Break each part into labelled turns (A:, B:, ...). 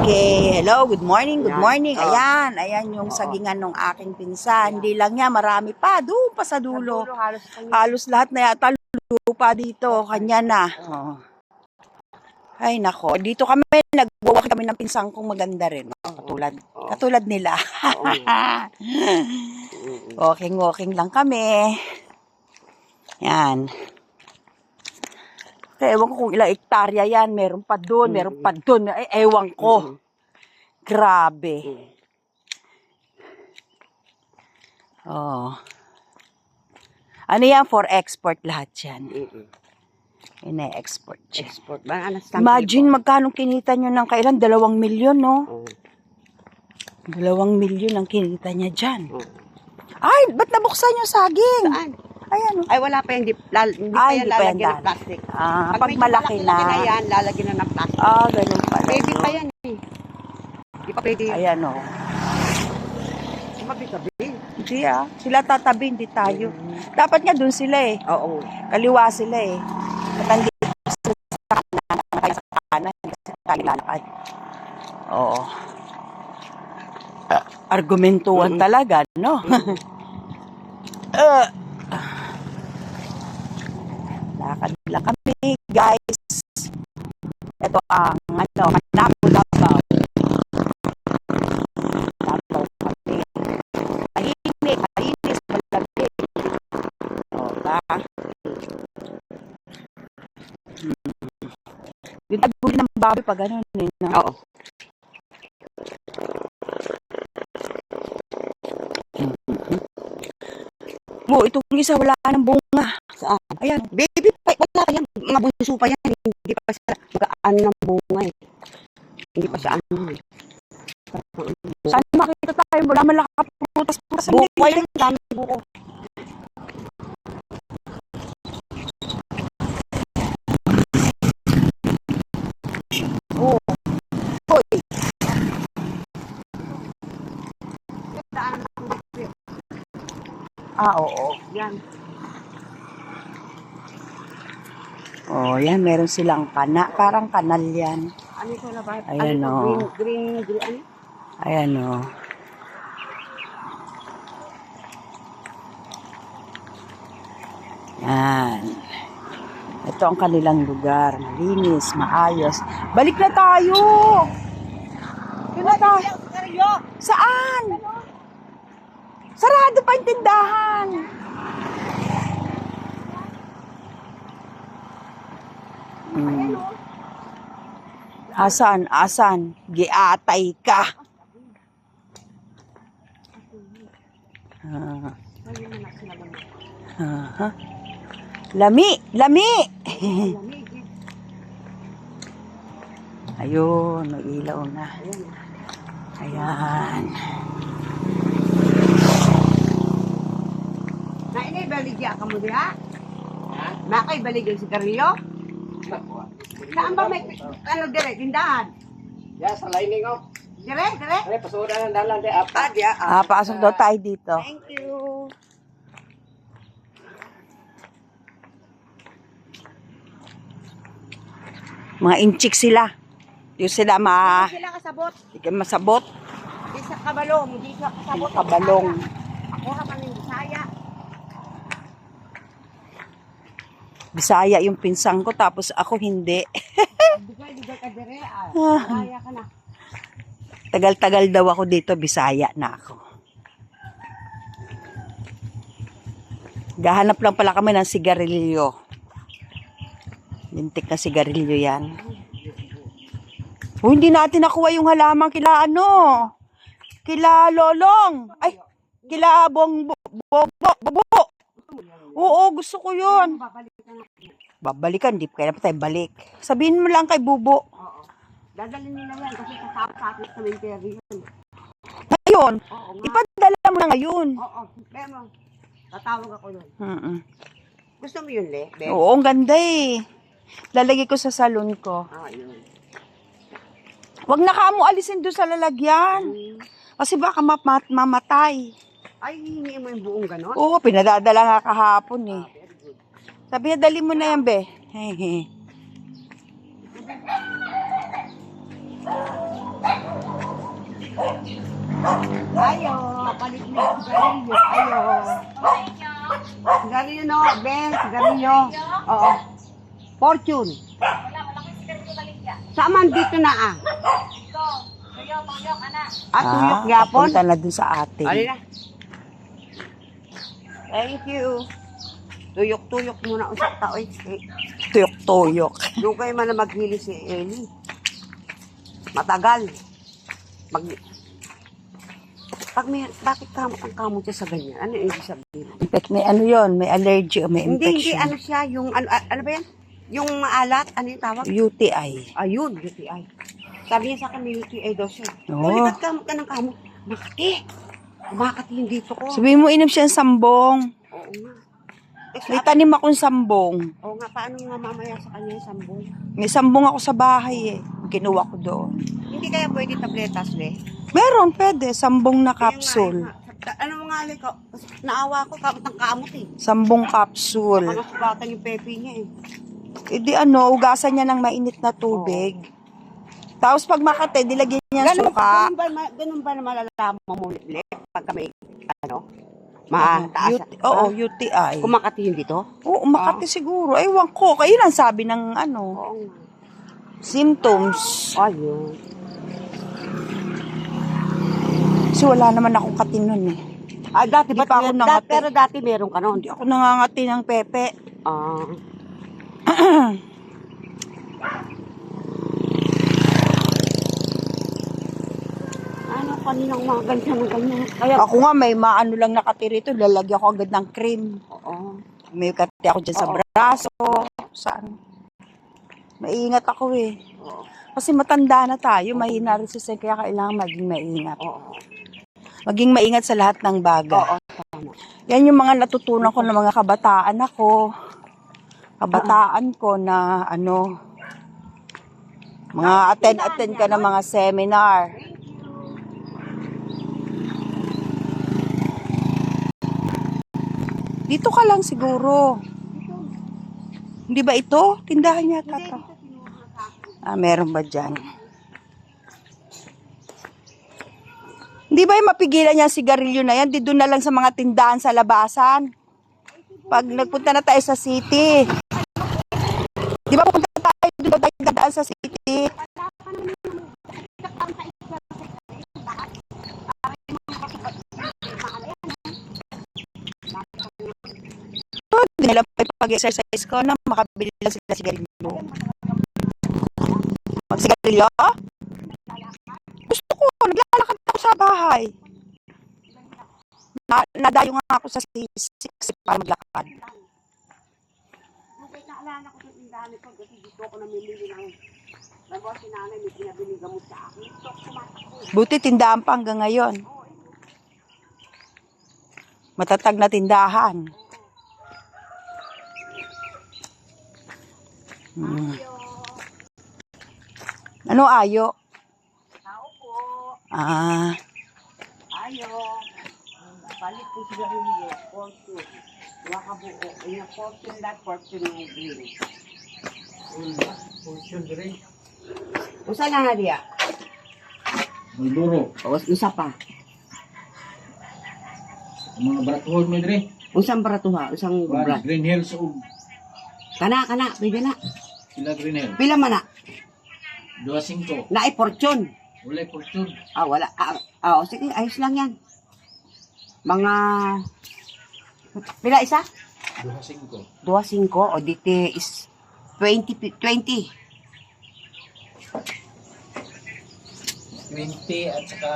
A: Okay, hello, good morning, good
B: Yan.
A: morning.
B: Oh.
A: Ayan yung sagingan ng aking pinsan. Hindi lang niya, marami pa, doon pa sa dulo. Halos lahat na yata lupa dito, kanya na. Oh. Ay nako, dito kami, nag-walk kami ng pinsang kong maganda rin. Katulad nila. Walking lang kami. Yan. Kaya ewan ko kung ilang hektarya yan. Meron pa doon. Ay, ewan ko. Grabe. Oh. Ano yan? For export lahat yan. Ine-export siya.
B: Export ba?
A: Imagine magkano kinita nyo ng kailan? 2 milyon, no? 2 milyon ang kinita niya dyan. Ay, ba't nabuksan yung saging?
B: Saan?
A: Ayan.
B: Ay, wala pa yan. Hindi pa yan lalagyan ng plastic.
A: Pag malaki na.
B: Yan, lalagyan na ng plastic.
A: Ganun pala.
B: Baby pa yan eh. Hindi pa pwede.
A: Ayan o.
B: Mabi-tabi.
A: Hindi sila tatabi, hindi tayo. Dapat nga dun sila eh.
B: Oo.
A: Kaliwa sila eh. At nandito sa kanan, sa kalalakad. Oo. Argumentuhan talaga, no? Lakad lang kami, guys. Ito ang, Labaw. Labaw kami. Mahinis, malagay. Yung taguli ng baboy pa ganun eh. No?
B: Oo.
A: Itong isa wala ng bunga.
B: Saan?
A: Ayan.
B: Baby pa, wala pa yan. Mga bunso pa yan. Hindi pa siya magkaan ng bunga eh. Hindi pa siya ano eh.
A: Saan makita tayo? Wala man nakaprutas sa
B: buko yan. Dami buko.
A: Oo.
B: Yan.
A: Yan. Meron silang kana. Parang kanal yan.
B: Ano ito na ba?
A: Ayan o.
B: Green, ano?
A: Ayan o. Yan. Ito ang kanilang lugar. Malinis, maayos. Balik na tayo! Saan? Sarado pa yung tindahan. Asan? Giatay ka. Lami. Ayun, may ilaw na. Ayan.
B: Baligya ka mo diha? Nakay baligya si Carrillo? Saan ba may dire tindahan?
C: Ya, sa lining oh.
B: Dire?
C: Ay, pasudan ng dalan di apa.
A: Pasok daw tayo dito.
B: Thank you.
A: Mga inchik sila. Yung sila
B: Sila kasabot.
A: masabot.
B: Di sa kabalong, di sa kasabot.
A: Kabalong.
B: Ako raman yung Bisaya.
A: Bisaya yung pinsang ko, tapos ako hindi.
B: Bigay ka dire. Bisaya ka na.
A: Tagal-tagal daw ako dito, Bisaya na ako. Gahanap lang pala kami ng sigarilyo. Lintik na sigarilyo yan. Hindi natin nakuha yung halaman kila kila Lolong. Ay, kila Bobo. Oo, gusto ko yun. Babalikan, di pa kaya pa tayo balik. Sabihin mo lang kay Bubo.
B: Oo. Dadalhin nila yan kasi kasama sa akin sa cemetery yun.
A: Ngayon,
B: Oo nga.
A: ipadala mo na ngayon.
B: Oo. Pero, tatawag ako yun. Gusto mo yun, Le?
A: Oo, ang ganda eh. Lalagay ko sa salon ko.
B: Yun.
A: Huwag na ka mo alisin doon sa lalagyan. Kasi baka mamatay.
B: Ay, hihingi mo yung buong ganon?
A: Oo, pinadadala nga kahapon eh.
B: Very good.
A: Sabi niya, dali mo na yan, be. Hehe.
B: Ayo, palit mo yung sigarilyo. Ayo. Sigarilyo no, Ben, sigarilyo. Oo. Fortune. Saan dito na ah? Tuyok yapon.
A: Papunta na dun sa atin.
B: Alin na. Thank you. Tuyok-tuyok muna usap tao eh.
A: Tuyok-tuyok.
B: Doon kayo man na maghili si Ellie. Matagal. Bakit kamot ang kamot siya sa ganyan? Ano yung ibig sabihin?
A: In fact, may ano yon, may allergy o may
B: Hindi,
A: infection.
B: ano siya, yung, ano ba yan? Yung maalat, ano yung tawag?
A: UTI.
B: Ayun, UTI. Sabi niya sa akin, may UTI daw siya.
A: Oo.
B: Oh. Ba't kamot ka ng kamot? Makati. Kumakati yung dito ko.
A: Sabihin mo, inom siya ng sambong.
B: Oo nga.
A: May tanim akong sambong.
B: Oo nga, paano nga mamaya sa kanya yung sambong?
A: May sambong ako sa bahay eh. Kinuha ko doon.
B: Hindi kaya pwede tabletas, le?
A: Meron, pwede. Sambong na capsule.
B: Ano nga, le? Naawa ko, kamot ang kamot eh.
A: Sambong capsule.
B: Baka sugatan yung pepe niya eh.
A: E di ano, ugasan niya ng mainit na tubig. Tapos pag makate, dilagyan niya ng suka.
B: Ganun ba na malalaman mo, le? Pagka may, ano? Mataas.
A: Oo, UTI.
B: Kumakati yun dito?
A: Oo, Makati siguro. Ewan ko. Kayo lang sabi ng ano,
B: Oo nga.
A: symptoms.
B: Ayun.
A: Kasi wala naman akong kati nun eh.
B: Dati
A: Di
B: ba
A: pa ako nangati.
B: pero dati meron ka noon.
A: Hindi ako nangangati ng pepe.
B: Ah. Ano kaninang mga ganyan na ganyan? Kaya,
A: Ako nga may maano lang nakatira ito. Lalagyan ko agad ng cream.
B: oo.
A: May kati ako dyan sa braso. Saan? Maingat ako eh.
B: Oo.
A: Kasi matanda na tayo. Mahina rin sa kaya kailangan maging maingat.
B: Oo.
A: Maging maingat sa lahat ng bagay.
B: Oo. Tama.
A: Yan yung mga natutunan ko ng mga kabataan ako. Kabataan ko na ano, mga attend ka ng mga seminar. Dito ka lang siguro. Hindi ba ito? Tindahan yata to. Meron ba dyan? Hindi ba yung mapigilan niya sigarilyo na yan? Dito na lang sa mga tindahan sa labasan. Pag nagpunta na tayo sa city. Di ba pupunta tayo dito tayo dadaan sa city? Hindi nila pag-exercise ko na makabili lang sila sigarilyo. Magsigarilyo? Gusto ko, naglalakad ako sa bahay. Nadayo nga ako sa C6 para maglakad.
B: Naalala ko sa tindahan ko kasi gusto ko namimili ng nagawa si nanay may pinabili gamot sa akin. Gusto ko tumatakbo.
A: Buti tindahan pa hanggang ngayon. Matatag na tindahan. Ano ayo?
B: Tao po. Ayo. Palit ko sigarilyo. Fortune. Huwag ka buo. Yung fortune that fortune yung green.
C: Fortune drink.
B: Usa na nga diya?
C: Malboro.
B: O, isa pa.
C: Ang mga baratuhol mo dre.
B: Usang baratuha. Usang brad.
C: Green Hills o
B: Kana. Pwede na.
C: sila Green Hills.
B: Pila man na.
C: 2.5.
B: Naay fortune.
C: Wala fortune.
B: Wala. Sige. Ayos lang yan. Mga... Pila isa?
C: 2.5.
B: 2.5 o dito is 20.
C: 20 at saka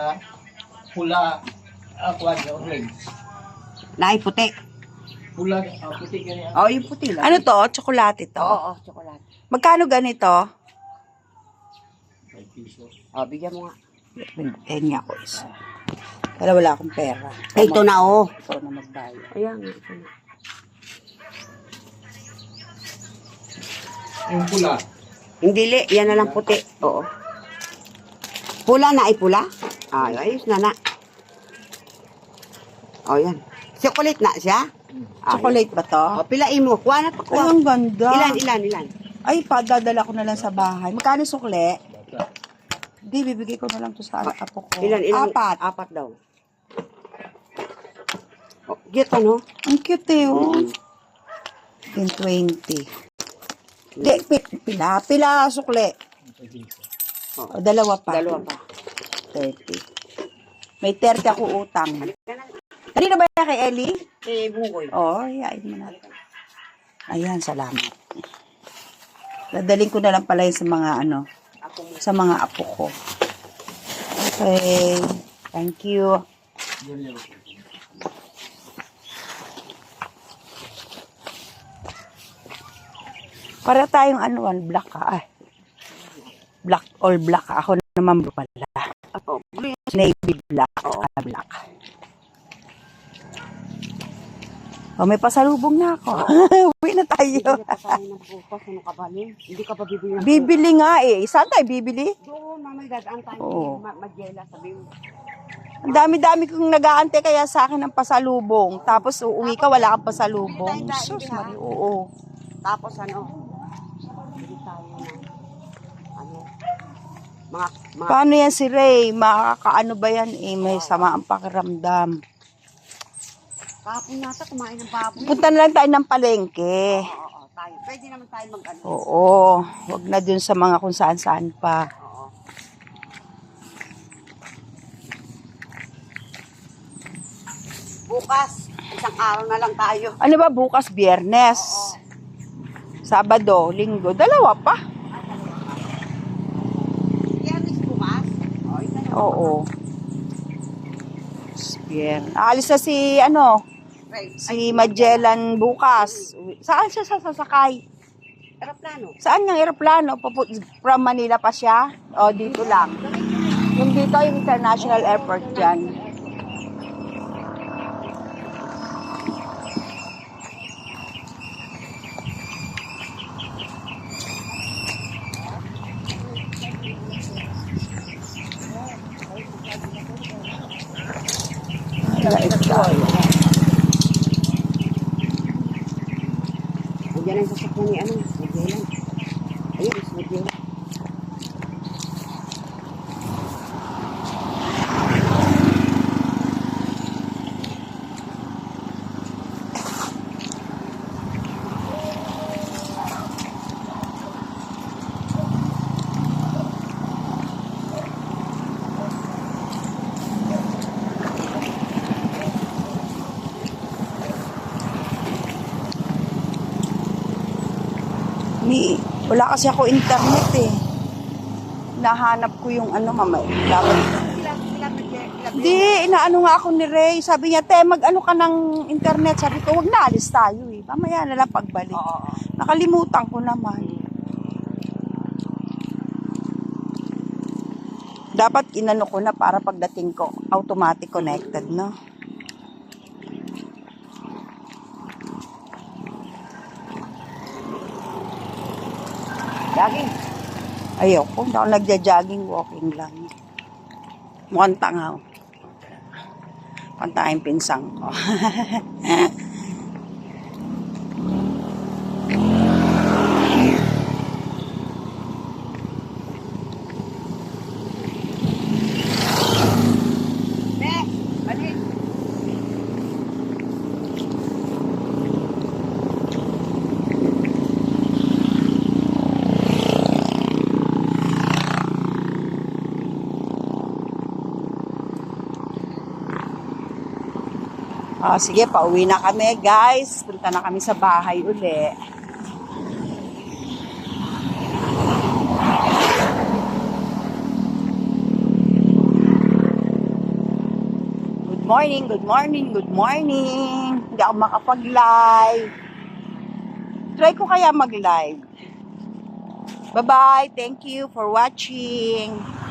C: pula. Kuwan na orange.
B: Naay puti.
C: Pula, puti ganyan.
B: Yung puti lang.
A: Ano to? Tsokolate to?
B: Oo, tsokolate.
A: Magkano ganito?
C: 5 pesos.
B: Bigyan mo nga.
A: Pengi ako isa. Wala akong pera.
B: Ito na,
A: Ito na magbayad.
B: Ayan, ito na.
C: Yung pula.
B: Hindi li, yan na lang puti. Oo. Pula na ay pula? Ayos na. Yan. Chocolate na siya?
A: Chocolate ba to?
B: Pilain mo. Kuha na pa,
A: Ay,
B: kuha.
A: ang ganda.
B: Ilan?
A: Ay, padadala ko na lang sa bahay. Magkano sukle? Hindi, bibigay ko na lang to sa apo ko.
B: Ilan?
A: Apat.
B: Apat daw. Oh, get ano?
A: Ang cute eh, oh. 10-20. Di, pila sukle. O, dalawa pa. 30. May 30 ako utang. Kanina ba yan kay Ellie?
B: Bukoy.
A: Oo, yain mo na. Ayan, salamat. Dadaling ko na lang pala yun sa mga sa mga apo ko. Okay. Thank you. Para tayong black ka. Ay. Black, all black. Ako naman blue pala.
B: Ako, blue.
A: Navy black. Black. Oh, may pasalubong na ako. Uwi na tayo.
B: Hindi pa tayo ng bukas. Ano ka ba, Lim? Hindi ka ba bibili ng
A: Bibili nga eh. Saan tayo bibili?
B: doon, mamay dadaan tayo.
A: Oo.
B: Magyela, sabi mo.
A: Ang dami-dami kong nag-aante kaya sa akin ng pasalubong. Tapos uuwi ka, wala kang pasalubong. Sus, Maria, oo.
B: Tapos bili tayo ng mga
A: Paano yan si Ray? Makakaano ba yan eh? May sama ang pakiramdam.
B: kapon nata kumain ng baboy.
A: Punta na lang tayo ng palengke.
B: Oo, tayo. Pwede naman tayo mag-ano.
A: Oo. Huwag na dun sa mga kung saan-saan pa.
B: Oo. Bukas, isang araw na lang tayo.
A: Ano ba bukas? Biyernes. Sabado, linggo. Dalawa pa.
B: Yan is bukas.
A: Oo. Aalis na si Magellan bukas. Saan siya sasakay?
B: Aeroplano.
A: Saan yung aeroplano? From Manila pa siya? O dito lang? Yung dito, yung international airport dyan.
B: Andiyan ang sasakyan ni Magellan. Ayun, is Magellan.
A: Wala kasi ako internet eh. Nahanap ko yung mamay. Dapat. Hindi, inaano nga ako ni Ray. Sabi niya, mag-ano ka ng internet. Sabi ko, wag na, alis tayo eh. Mamaya na lang pagbalik. Nakalimutan ko naman. Dapat inano ko na para pagdating ko, automatic connected, no?
B: Jogging.
A: Ayoko, hindi ako nagja-jogging, walking lang. Mukhang tanga. Pantay yung pinsang ko.
B: Balik.
A: Sige, pauwi na kami, guys. Punta na kami sa bahay uli. Good morning, good morning, good morning. Hindi ako makapag-live. Try ko kaya mag-live. Bye-bye. Thank you for watching.